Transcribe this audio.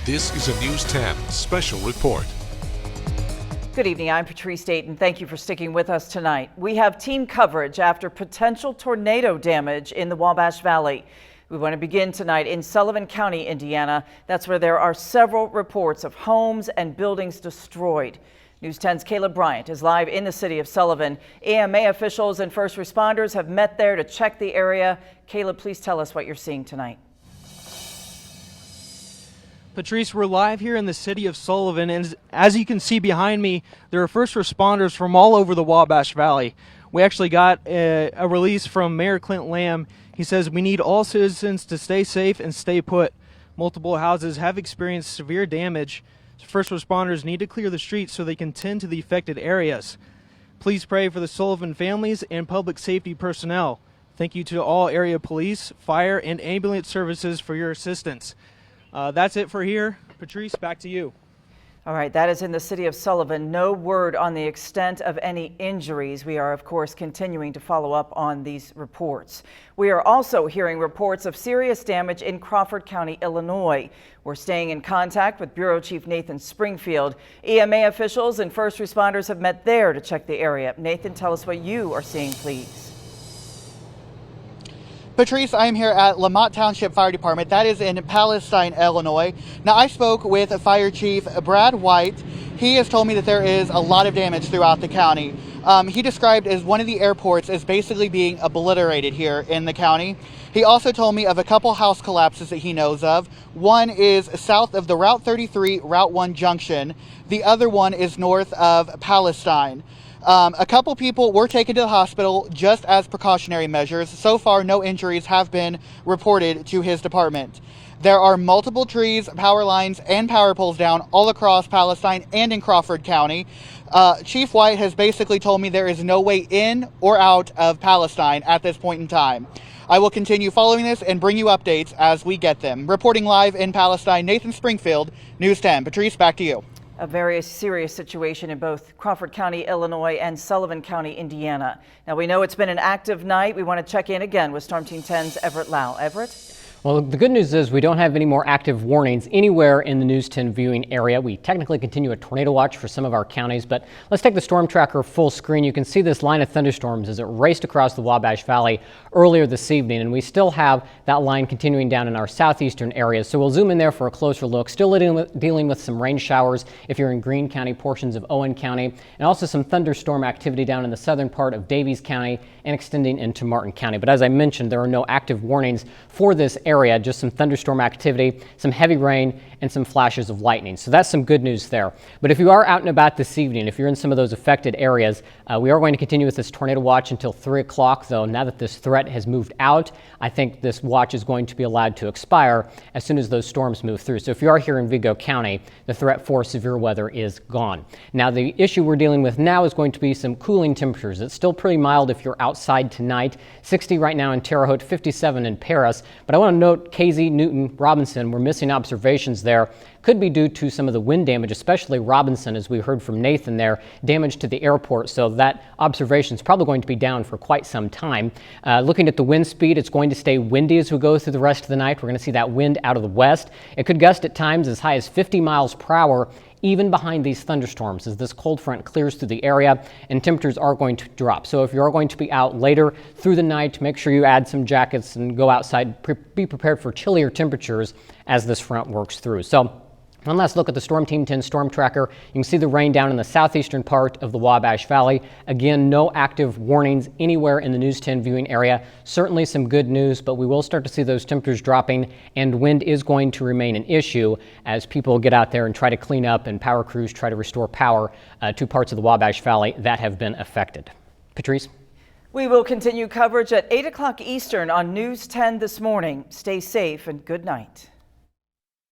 This is a News 10 special report. Good evening, I'm Patrice Dayton. Thank you for sticking with us tonight. We have team coverage after potential tornado damage in the Wabash Valley. We want to begin tonight in Sullivan County, Indiana. That's where there are several reports of homes and buildings destroyed. News 10's Caleb Bryant is live in the city of Sullivan. EMA officials and first responders have met there to check the area. Caleb, please tell us what you're seeing tonight. Patrice, we're live here in the city of Sullivan, and as you can see behind me, there are first responders from all over the Wabash Valley. We actually got a release from Mayor Clint Lamb. He says we need all citizens to stay safe and stay put. Multiple houses have experienced severe damage. First responders need to clear the streets so they can tend to the affected areas. Please pray for the Sullivan families and public safety personnel. Thank you to all area police, fire, and ambulance services for your assistance. That's it for here. Patrice, back to you. All right, that is in the city of Sullivan. No word on the extent of any injuries. We are, of course, continuing to follow up on these reports. We are also hearing reports of serious damage in Crawford County, Illinois. We're staying in contact with Bureau Chief Nathan Springfield. EMA officials and first responders have met there to check the area. Nathan, tell us what you are seeing, please. Patrice, I am here at Lamont Township Fire Department. That is in Palestine, Illinois. Now, I spoke with Fire Chief Brad White. He has told me that there is a lot of damage throughout the county. He described as one of the airports as basically being obliterated here in the county. He also told me of a couple house collapses that he knows of. One is south of the Route 33, Route 1 junction. The other one is north of Palestine. A couple people were taken to the hospital just as precautionary measures. So far, no injuries have been reported to his department. There are multiple trees, power lines, and power poles down all across Palestine and in Crawford County. Chief White has basically told me there is no way in or out of Palestine at this point in time. I will continue following this and bring you updates as we get them. Reporting live in Palestine, Nathan Springfield, News 10. Patrice, back to you. A very serious situation in both Crawford County, Illinois and Sullivan County, Indiana. Now, we know it's been an active night. We want to check in again with Storm Team 10's Everett Lau. Everett? Well, the good news is we don't have any more active warnings anywhere in the News 10 viewing area. We technically continue a tornado watch for some of our counties, but let's take the storm tracker full screen. You can see this line of thunderstorms as it raced across the Wabash Valley earlier this evening, and we still have that line continuing down in our southeastern areas. So we'll zoom in there for a closer look. Still dealing with some rain showers if you're in Greene County, portions of Owen County, and also some thunderstorm activity down in the southern part of Davies County and extending into Martin County. But as I mentioned, there are no active warnings for this area, just some thunderstorm activity, some heavy rain, and some flashes of lightning. So that's some good news there. But if you are out and about this evening, if you're in some of those affected areas, we are going to continue with this tornado watch until 3 o'clock, though. Now that this threat has moved out, I think this watch is going to be allowed to expire as soon as those storms move through. So if you are here in Vigo County, the threat for severe weather is gone. Now, the issue we're dealing with now is going to be some cooling temperatures. It's still pretty mild if you're outside tonight. 60 right now in Terre Haute, 57 in Paris. But I want to note Casey, Newton, Robinson, we're missing observations there. Could be due to some of the wind damage, especially Robinson, as we heard from Nathan there, damage to the airport. So that observation is probably going to be down for quite some time. Looking at the wind speed, it's going to stay windy as we go through the rest of the night. We're going to see that wind out of the west. It could gust at times as high as 50 miles per hour, even behind these thunderstorms, as this cold front clears through the area and temperatures are going to drop. So if you are going to be out later through the night, make sure you add some jackets and go outside. Be prepared for chillier temperatures as this front works through. So one last look at the Storm Team 10 storm tracker. You can see the rain down in the southeastern part of the Wabash Valley. Again, no active warnings anywhere in the News 10 viewing area. Certainly some good news, but we will start to see those temperatures dropping, and wind is going to remain an issue as people get out there and try to clean up and power crews try to restore power to parts of the Wabash Valley that have been affected. Patrice? We will continue coverage at 8 o'clock Eastern on News 10 this morning. Stay safe and good night.